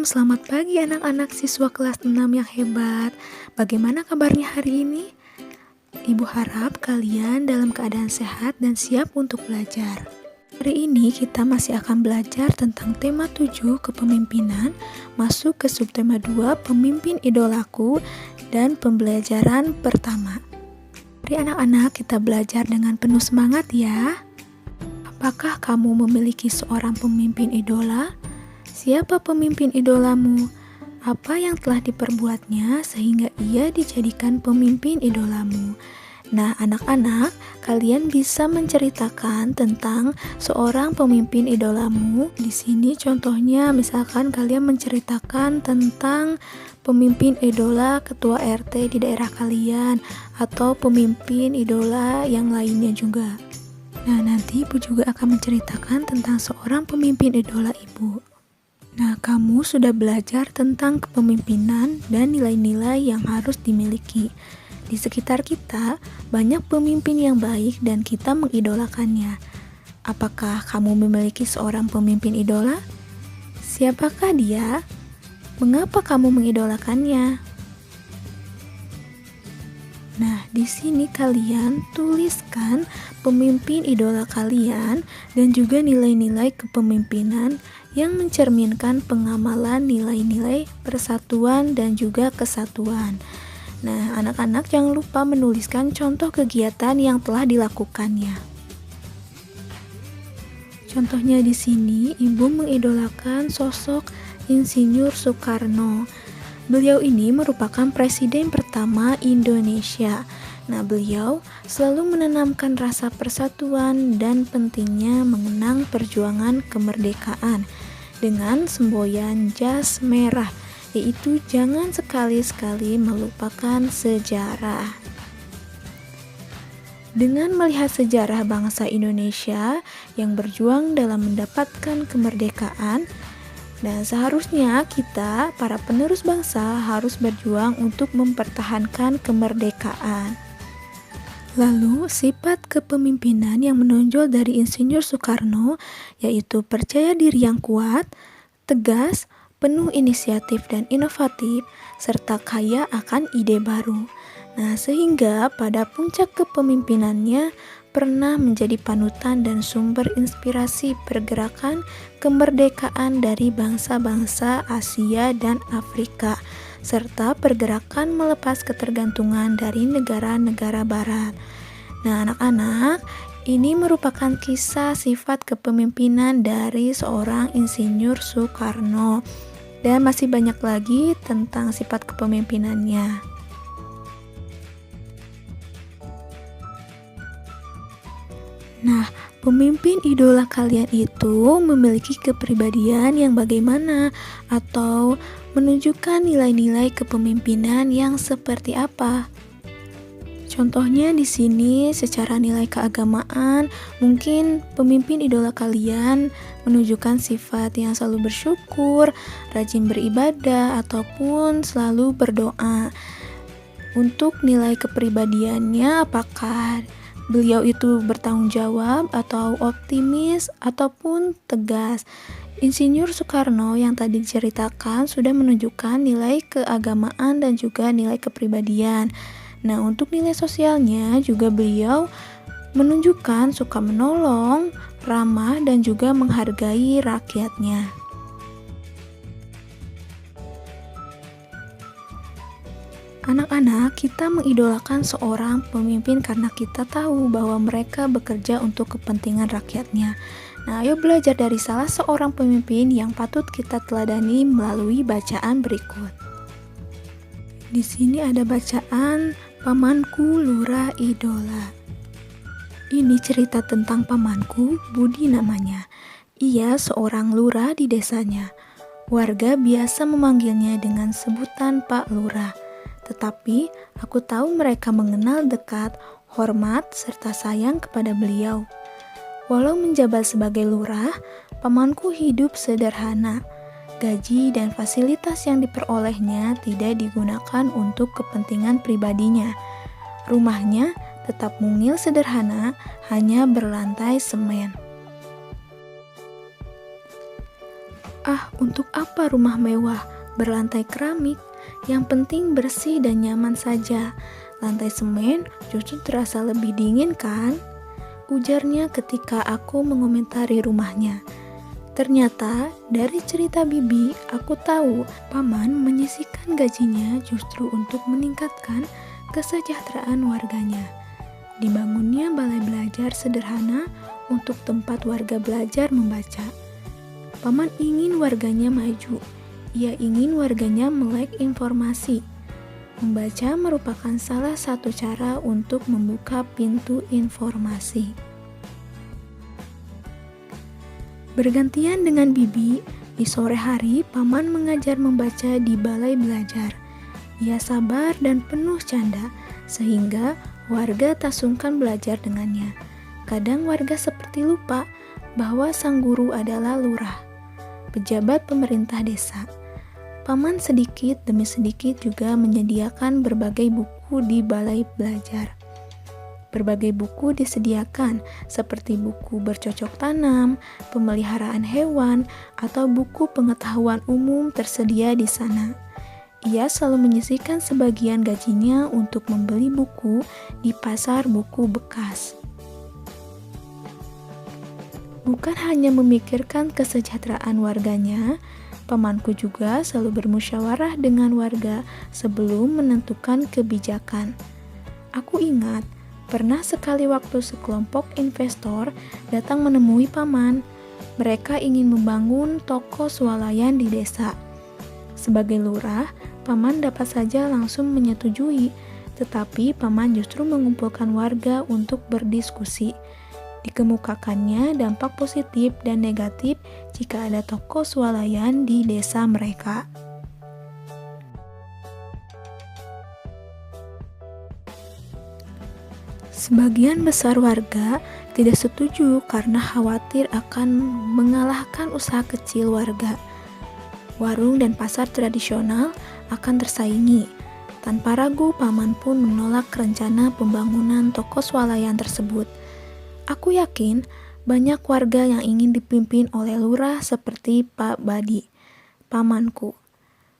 selamat pagi anak-anak siswa kelas 6 yang hebat. Bagaimana kabarnya hari ini? Ibu harap kalian dalam keadaan sehat dan siap untuk belajar. Hari ini kita masih akan belajar tentang tema 7 kepemimpinan, masuk ke subtema 2 pemimpin idolaku, dan pembelajaran pertama. Mari anak-anak kita belajar dengan penuh semangat ya. Apakah kamu memiliki seorang pemimpin idola? Siapa pemimpin idolamu? Apa yang telah diperbuatnya sehingga ia dijadikan pemimpin idolamu? Nah, anak-anak, kalian bisa menceritakan tentang seorang pemimpin idolamu. Di sini contohnya, misalkan kalian menceritakan tentang pemimpin idola ketua RT di daerah kalian atau pemimpin idola yang lainnya juga. Nah, nanti Ibu juga akan menceritakan tentang seorang pemimpin idola Ibu. Nah, kamu sudah belajar tentang kepemimpinan dan nilai-nilai yang harus dimiliki. Di sekitar kita, banyak pemimpin yang baik dan kita mengidolakannya. Apakah kamu memiliki seorang pemimpin idola? Siapakah dia? Mengapa kamu mengidolakannya? Nah, di sini kalian tuliskan pemimpin idola kalian dan juga nilai-nilai kepemimpinan yang mencerminkan pengamalan nilai-nilai persatuan dan juga kesatuan. Nah, anak-anak jangan lupa menuliskan contoh kegiatan yang telah dilakukannya. Contohnya di sini, Ibu mengidolakan sosok Insinyur Soekarno. Beliau ini merupakan presiden pertama Indonesia. Nah, beliau selalu menanamkan rasa persatuan dan pentingnya mengenang perjuangan kemerdekaan dengan semboyan jas merah, yaitu jangan sekali-sekali melupakan sejarah. Dengan melihat sejarah bangsa Indonesia yang berjuang dalam mendapatkan kemerdekaan, dan seharusnya kita, para penerus bangsa, harus berjuang untuk mempertahankan kemerdekaan. Lalu, sifat kepemimpinan yang menonjol dari Insinyur Soekarno yaitu percaya diri yang kuat, tegas, penuh inisiatif dan inovatif, serta kaya akan ide baru. Nah, sehingga pada puncak kepemimpinannya pernah menjadi panutan dan sumber inspirasi pergerakan kemerdekaan dari bangsa-bangsa Asia dan Afrika, serta pergerakan melepas ketergantungan dari negara-negara barat. Nah, anak-anak, ini merupakan kisah sifat kepemimpinan dari seorang Insinyur Soekarno, dan masih banyak lagi tentang sifat kepemimpinannya. Nah, pemimpin idola kalian itu memiliki kepribadian yang bagaimana atau menunjukkan nilai-nilai kepemimpinan yang seperti apa? Contohnya di sini secara nilai keagamaan, mungkin pemimpin idola kalian menunjukkan sifat yang selalu bersyukur, rajin beribadah, ataupun selalu berdoa. Untuk nilai kepribadiannya, apakah beliau itu bertanggung jawab atau optimis ataupun tegas? Insinyur Soekarno yang tadi diceritakan sudah menunjukkan nilai keagamaan dan juga nilai kepribadian. Nah, untuk nilai sosialnya juga beliau menunjukkan suka menolong, ramah, dan juga menghargai rakyatnya. Anak-anak, kita mengidolakan seorang pemimpin karena kita tahu bahwa mereka bekerja untuk kepentingan rakyatnya. Nah, ayo belajar dari salah seorang pemimpin yang patut kita teladani melalui bacaan berikut. Di sini ada bacaan Pamanku Lurah Idola. Ini cerita tentang pamanku, Budi namanya. Ia seorang lurah di desanya. Warga biasa memanggilnya dengan sebutan Pak Lurah. Tetapi aku tahu mereka mengenal dekat, hormat, serta sayang kepada beliau. Walau menjabat sebagai lurah, pamanku hidup sederhana. Gaji dan fasilitas yang diperolehnya tidak digunakan untuk kepentingan pribadinya. Rumahnya tetap mungil sederhana, hanya berlantai semen. Ah, untuk apa rumah mewah berlantai keramik? Yang penting bersih dan nyaman saja. Lantai semen justru terasa lebih dingin kan? Ujarnya ketika aku mengomentari rumahnya. Ternyata dari cerita Bibi, aku tahu paman menyisihkan gajinya justru untuk meningkatkan kesejahteraan warganya. Dibangunnya balai belajar sederhana untuk tempat warga belajar membaca. Paman ingin warganya maju. Ia ingin warganya melek informasi. Membaca merupakan salah satu cara untuk membuka pintu informasi. Bergantian dengan Bibi, di sore hari paman mengajar membaca di balai belajar. Ia sabar dan penuh canda, sehingga warga tak sungkan belajar dengannya. Kadang warga seperti lupa bahwa sang guru adalah lurah, pejabat pemerintah desa. Paman sedikit demi sedikit juga menyediakan berbagai buku di balai belajar. Berbagai buku disediakan seperti buku bercocok tanam, pemeliharaan hewan, atau buku pengetahuan umum tersedia di sana. Ia selalu menyisihkan sebagian gajinya untuk membeli buku di pasar buku bekas. Bukan hanya memikirkan kesejahteraan warganya, pamanku juga selalu bermusyawarah dengan warga sebelum menentukan kebijakan. Aku ingat, pernah sekali waktu sekelompok investor datang menemui paman. Mereka ingin membangun toko swalayan di desa. Sebagai lurah, paman dapat saja langsung menyetujui, tetapi paman justru mengumpulkan warga untuk berdiskusi. Dikemukakannya dampak positif dan negatif jika ada toko swalayan di desa mereka. Sebagian besar warga tidak setuju karena khawatir akan mengalahkan usaha kecil warga. Warung dan pasar tradisional akan tersaingi. Tanpa ragu, paman pun menolak rencana pembangunan toko swalayan tersebut. Aku yakin banyak warga yang ingin dipimpin oleh lurah seperti Pak Badi, pamanku.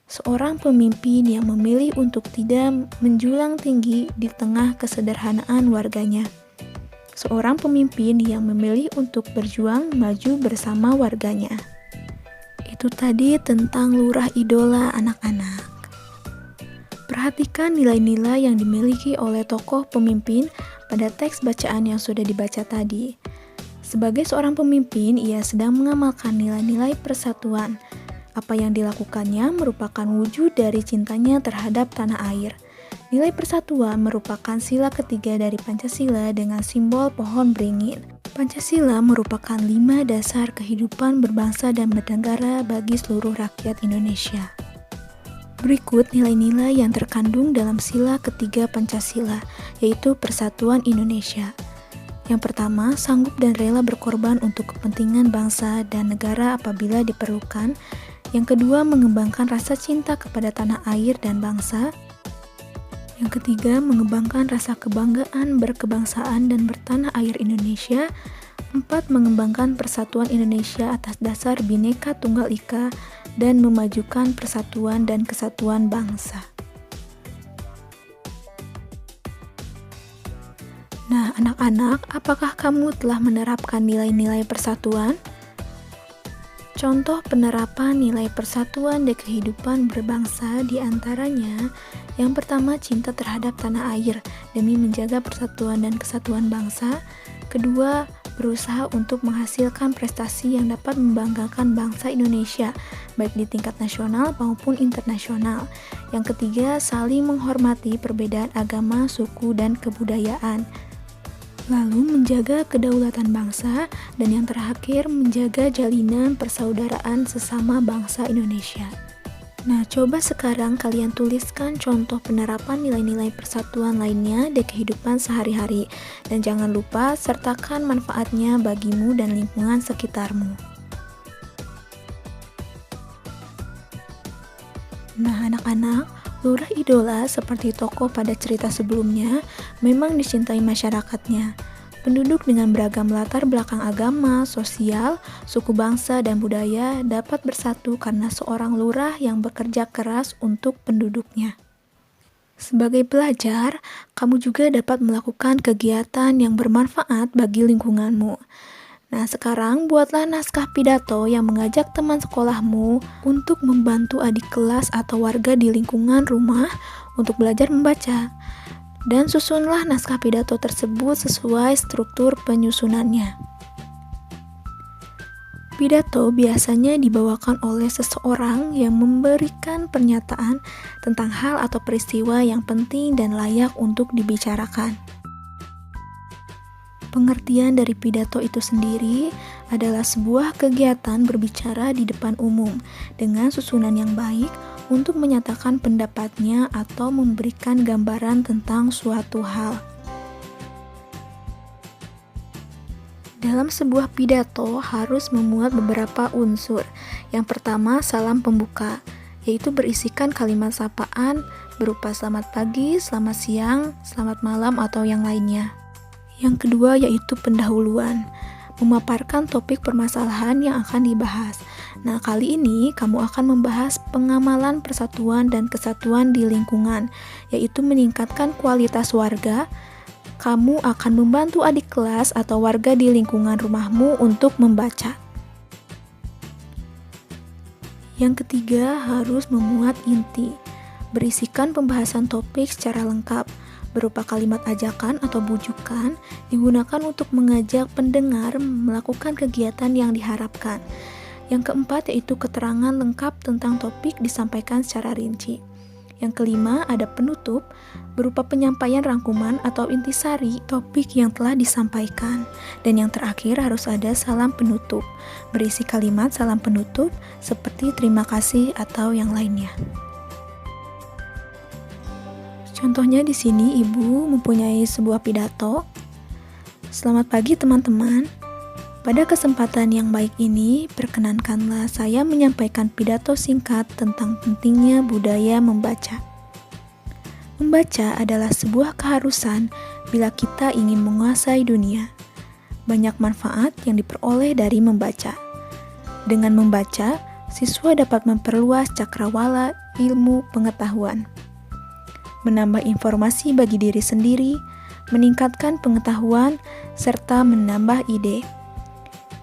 Seorang pemimpin yang memilih untuk tidak menjulang tinggi di tengah kesederhanaan warganya. Seorang pemimpin yang memilih untuk berjuang maju bersama warganya. Itu tadi tentang lurah idola anak-anak. Perhatikan nilai-nilai yang dimiliki oleh tokoh pemimpin pada teks bacaan yang sudah dibaca tadi. Sebagai seorang pemimpin, ia sedang mengamalkan nilai-nilai persatuan. Apa yang dilakukannya merupakan wujud dari cintanya terhadap tanah air. Nilai persatuan merupakan sila ketiga dari Pancasila dengan simbol pohon beringin. Pancasila merupakan 5 dasar kehidupan berbangsa dan bernegara bagi seluruh rakyat Indonesia. Berikut nilai-nilai yang terkandung dalam sila ketiga Pancasila, yaitu Persatuan Indonesia. Yang pertama, sanggup dan rela berkorban untuk kepentingan bangsa dan negara apabila diperlukan. Yang kedua, mengembangkan rasa cinta kepada tanah air dan bangsa. Yang ketiga, mengembangkan rasa kebanggaan berkebangsaan dan bertanah air Indonesia. 4. Mengembangkan persatuan Indonesia atas dasar Bhinneka Tunggal Ika dan memajukan persatuan dan kesatuan bangsa. Nah, anak-anak, apakah kamu telah menerapkan nilai-nilai persatuan? Contoh penerapan nilai persatuan di kehidupan berbangsa diantaranya, yang pertama, cinta terhadap tanah air demi menjaga persatuan dan kesatuan bangsa. Kedua, berusaha untuk menghasilkan prestasi yang dapat membanggakan bangsa Indonesia, baik di tingkat nasional maupun internasional. Yang ketiga, saling menghormati perbedaan agama, suku, dan kebudayaan. Lalu menjaga kedaulatan bangsa, dan yang terakhir menjaga jalinan persaudaraan sesama bangsa Indonesia. Nah, coba sekarang kalian tuliskan contoh penerapan nilai-nilai persatuan lainnya di kehidupan sehari-hari, dan jangan lupa sertakan manfaatnya bagimu dan lingkungan sekitarmu. Nah, anak-anak, lurah idola seperti tokoh pada cerita sebelumnya memang dicintai masyarakatnya. Penduduk dengan beragam latar belakang agama, sosial, suku bangsa, dan budaya dapat bersatu karena seorang lurah yang bekerja keras untuk penduduknya. Sebagai pelajar, kamu juga dapat melakukan kegiatan yang bermanfaat bagi lingkunganmu. Nah, sekarang buatlah naskah pidato yang mengajak teman sekolahmu untuk membantu adik kelas atau warga di lingkungan rumah untuk belajar membaca. Dan susunlah naskah pidato tersebut sesuai struktur penyusunannya. Pidato biasanya dibawakan oleh seseorang yang memberikan pernyataan tentang hal atau peristiwa yang penting dan layak untuk dibicarakan. Pengertian dari pidato itu sendiri adalah sebuah kegiatan berbicara di depan umum dengan susunan yang baik untuk menyatakan pendapatnya atau memberikan gambaran tentang suatu hal. Dalam sebuah pidato harus memuat beberapa unsur. Yang pertama, salam pembuka, yaitu berisikan kalimat sapaan berupa selamat pagi, selamat siang, selamat malam, atau yang lainnya. Yang kedua yaitu pendahuluan, memaparkan topik permasalahan yang akan dibahas. Nah, kali ini kamu akan membahas pengamalan persatuan dan kesatuan di lingkungan, yaitu meningkatkan kualitas warga. Kamu akan membantu adik kelas atau warga di lingkungan rumahmu untuk membaca. Yang ketiga harus memuat inti, berisikan pembahasan topik secara lengkap, berupa kalimat ajakan atau bujukan, digunakan untuk mengajak pendengar melakukan kegiatan yang diharapkan. Yang keempat yaitu keterangan lengkap tentang topik disampaikan secara rinci. Yang kelima ada penutup, berupa penyampaian rangkuman atau intisari topik yang telah disampaikan. Dan yang terakhir harus ada salam penutup, berisi kalimat salam penutup seperti terima kasih atau yang lainnya. Contohnya di sini Ibu mempunyai sebuah pidato. Selamat pagi teman-teman. Pada kesempatan yang baik ini, perkenankanlah saya menyampaikan pidato singkat tentang pentingnya budaya membaca. Membaca adalah sebuah keharusan bila kita ingin menguasai dunia. Banyak manfaat yang diperoleh dari membaca. Dengan membaca, siswa dapat memperluas cakrawala ilmu pengetahuan, menambah informasi bagi diri sendiri, meningkatkan pengetahuan, serta menambah ide.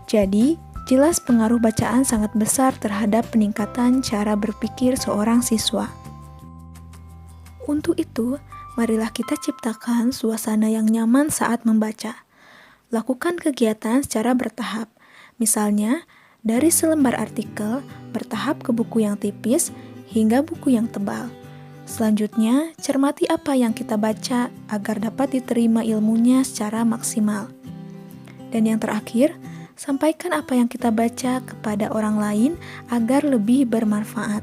Jadi, jelas pengaruh bacaan sangat besar terhadap peningkatan cara berpikir seorang siswa. Untuk itu, marilah kita ciptakan suasana yang nyaman saat membaca. Lakukan kegiatan secara bertahap. Misalnya, dari selembar artikel, bertahap ke buku yang tipis, hingga buku yang tebal. Selanjutnya, cermati apa yang kita baca agar dapat diterima ilmunya secara maksimal. Dan yang terakhir, sampaikan apa yang kita baca kepada orang lain agar lebih bermanfaat.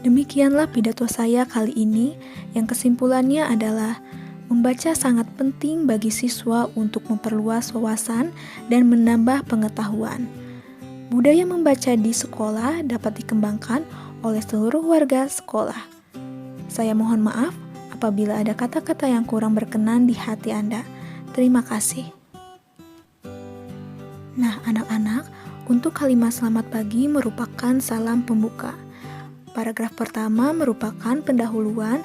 Demikianlah pidato saya kali ini, yang kesimpulannya adalah membaca sangat penting bagi siswa untuk memperluas wawasan dan menambah pengetahuan. Budaya membaca di sekolah dapat dikembangkan oleh seluruh warga sekolah. Saya mohon maaf apabila ada kata-kata yang kurang berkenan di hati Anda. Terima kasih. Nah, anak-anak, untuk kalimat selamat pagi merupakan salam pembuka. Paragraf pertama merupakan pendahuluan.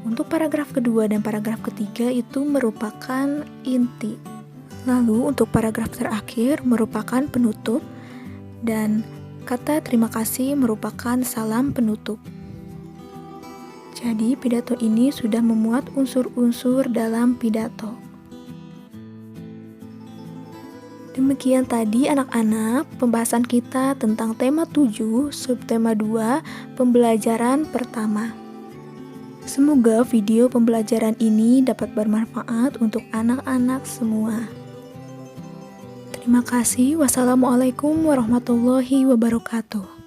Untuk paragraf kedua dan paragraf ketiga itu merupakan inti. Lalu untuk paragraf terakhir merupakan penutup. Dan kata terima kasih merupakan salam penutup. Jadi pidato ini sudah memuat unsur-unsur dalam pidato. Demikian tadi anak-anak pembahasan kita tentang tema 7, subtema 2, pembelajaran pertama. Semoga video pembelajaran ini dapat bermanfaat untuk anak-anak semua. Terima kasih. Wassalamualaikum warahmatullahi wabarakatuh.